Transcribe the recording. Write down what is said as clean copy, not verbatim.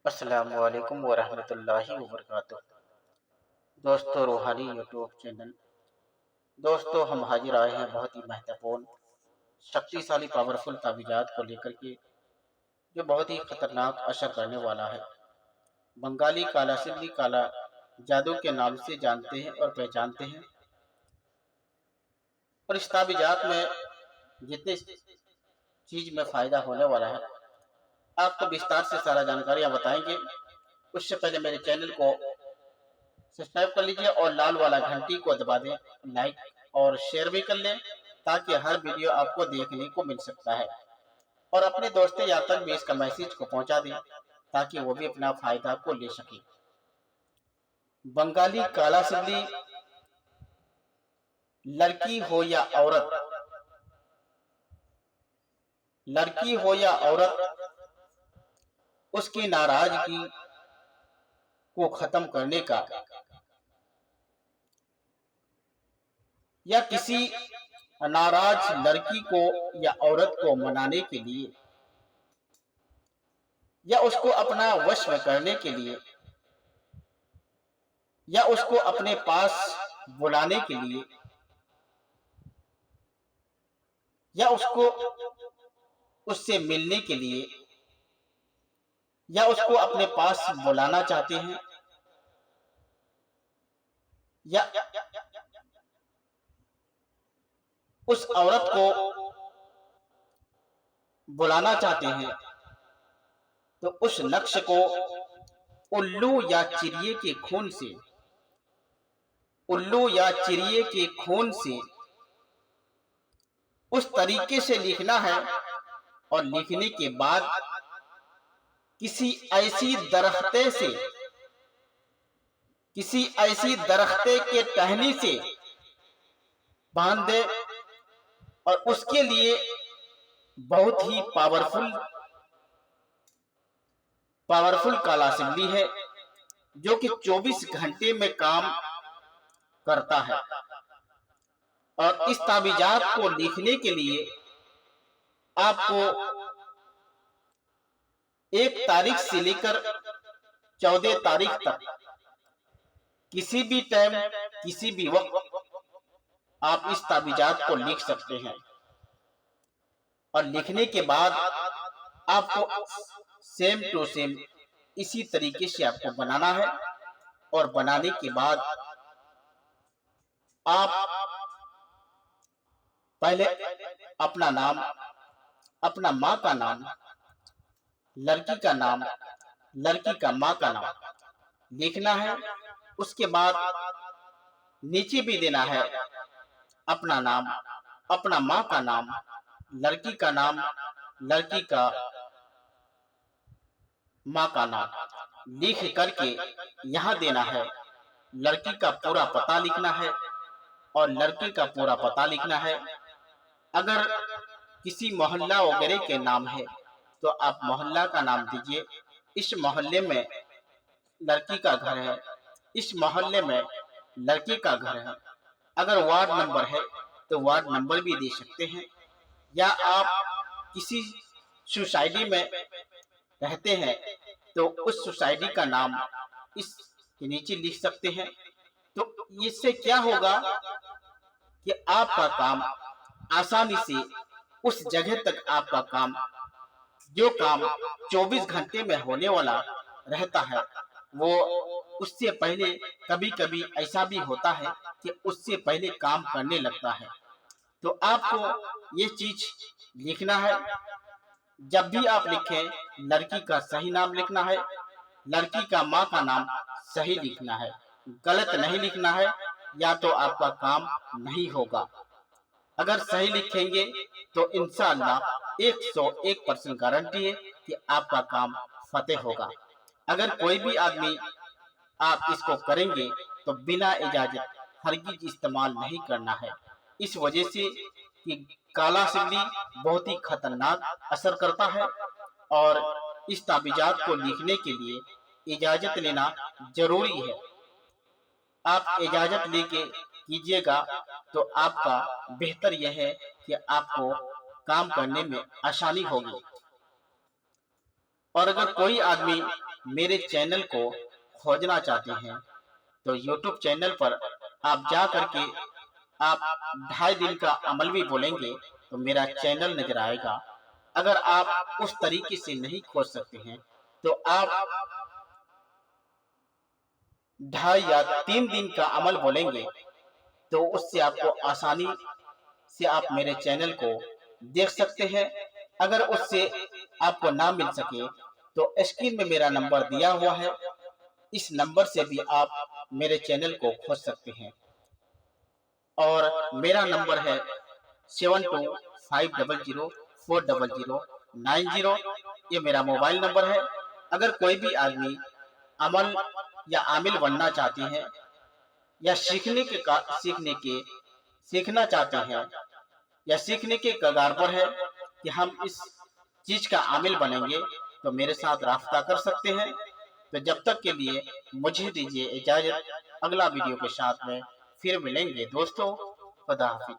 अस्सलामु अलैकुम वरहमतुल्लाहि वबरकातुह। दोस्तों, रूहानी यूट्यूब चैनल। दोस्तों, हम हाजिर आए हैं बहुत ही महत्वपूर्ण शक्तिशाली पावरफुल ताबीज़ात को लेकर के, जो बहुत ही खतरनाक असर करने वाला है। बंगाली काला सिंधी काला जादू के नाम से जानते हैं और पहचानते हैं। और इस ताबीज़ात में जितने चीज़ में फ़ायदा होने वाला है, आपको विस्तार से सारा जानकारियाँ बताएंगे। उससे पहले मेरे चैनल को सब्सक्राइब कर लीजिए और लाल वाला घंटी को दबा दें। लाइक और शेयर भी कर लें ताकि हर वीडियो आपको देखने को मिल सकता है। और अपने दोस्तों या तक भी इसका मैसेज को पहुंचा दें ताकि वो भी अपना फायदा को ले सके। बंगाली काला सिंधी, लड़की हो या औरत, लड़की हो या औरत, उसकी नाराजगी को खत्म करने का या किसी नाराज लड़की को या औरत को मनाने के लिए या उसको अपना वश में करने के लिए या उसको अपने पास बुलाने के लिए या उसको उससे मिलने के लिए या उसको अपने पास बुलाना चाहते हैं या उस औरत को बुलाना चाहते हैं, तो उस नक्श को उल्लू या चिड़िए के खून से, उल्लू या चिड़िए के खून से उस तरीके से लिखना है। और लिखने के बाद किसी ऐसी दरख्ते से, किसी ऐसी दरख्ते के टहनी से बांध दे। और उसके लिए बहुत ही पावरफुल काला सिंधी है, जो कि 24 घंटे में काम करता है। और इस ताबीज़ात को लिखने के लिए आपको 1 तारीख से लेकर 14 तारीख तक किसी भी टाइम, किसी भी वक्त आप इस ताबीज़ात को लिख सकते हैं। और लिखने के बाद आपको सेम टू सेम इसी तरीके से आपको बनाना है। और बनाने के बाद आप पहले अपना नाम, अपना माँ का नाम, लड़की का नाम, लड़की का माँ का नाम लिखना है। उसके बाद नीचे भी देना है अपना नाम, अपना माँ का नाम, लड़की का नाम, लड़की का माँ का नाम लिख करके यहाँ देना है। लड़की का पूरा पता लिखना है और लड़के का पूरा पता लिखना है। अगर किसी मोहल्ला वगैरह के नाम है तो आप मोहल्ला का नाम दीजिए। इस मोहल्ले में लड़की का घर है, इस मोहल्ले में लड़के का घर है। अगर वार्ड नंबर है तो वार्ड नंबर भी दे सकते हैं। या आप किसी सोसाइटी में रहते हैं तो उस सोसाइटी का नाम इसके नीचे लिख सकते हैं। तो इससे क्या होगा कि आपका काम आसानी से उस जगह तक आपका काम, जो काम 24 घंटे में होने वाला रहता है, वो उससे पहले कभी कभी ऐसा भी होता है कि उससे पहले काम करने लगता है। तो आपको ये चीज लिखना है। जब भी आप लिखें, लड़की का सही नाम लिखना है, लड़की का माँ का नाम सही लिखना है, गलत नहीं लिखना है, या तो आपका काम नहीं होगा। अगर सही लिखेंगे तो इंशाअल्लाह 101% गारंटी है कि आपका काम फतेह होगा। अगर कोई भी आदमी आप इसको करेंगे तो बिना इजाजत हरगिज इस्तेमाल नहीं करना है। इस वजह से कि काला सिंधी बहुत ही खतरनाक असर करता है। और इस ताबीज़ात को लिखने के लिए इजाजत लेना जरूरी है। आप इजाजत लेके कीजिएगा तो आपका बेहतर यह है कि आपको काम करने में आसानी होगी। और अगर कोई आदमी मेरे चैनल को खोजना चाहते हैं तो YouTube चैनल पर आप जा करके आप 2.5 दिन का अमल भी बोलेंगे तो मेरा चैनल नजर आएगा। अगर आप उस तरीके से नहीं खोज सकते हैं तो आप 2.5 या 3 दिन का अमल बोलेंगे तो उससे आपको आसानी से आप मेरे चैनल को देख सकते हैं। अगर उससे आपको ना मिल सके तो स्क्रीन में मेरा नंबर दिया हुआ है, इस नंबर से भी आप मेरे चैनल को खोज सकते हैं। और मेरा नंबर है 7250040090। ये मेरा मोबाइल नंबर है। अगर कोई भी आदमी अमल या आमिल बनना चाहते हैं या सीखना चाहते हैं या सीखने के कगार पर है कि हम इस चीज का आमिल बनेंगे तो मेरे साथ राब्ता कर सकते हैं। तो जब तक के लिए मुझे दीजिए इजाजत। अगला वीडियो के साथ में फिर मिलेंगे दोस्तों। खुदा हाफिज।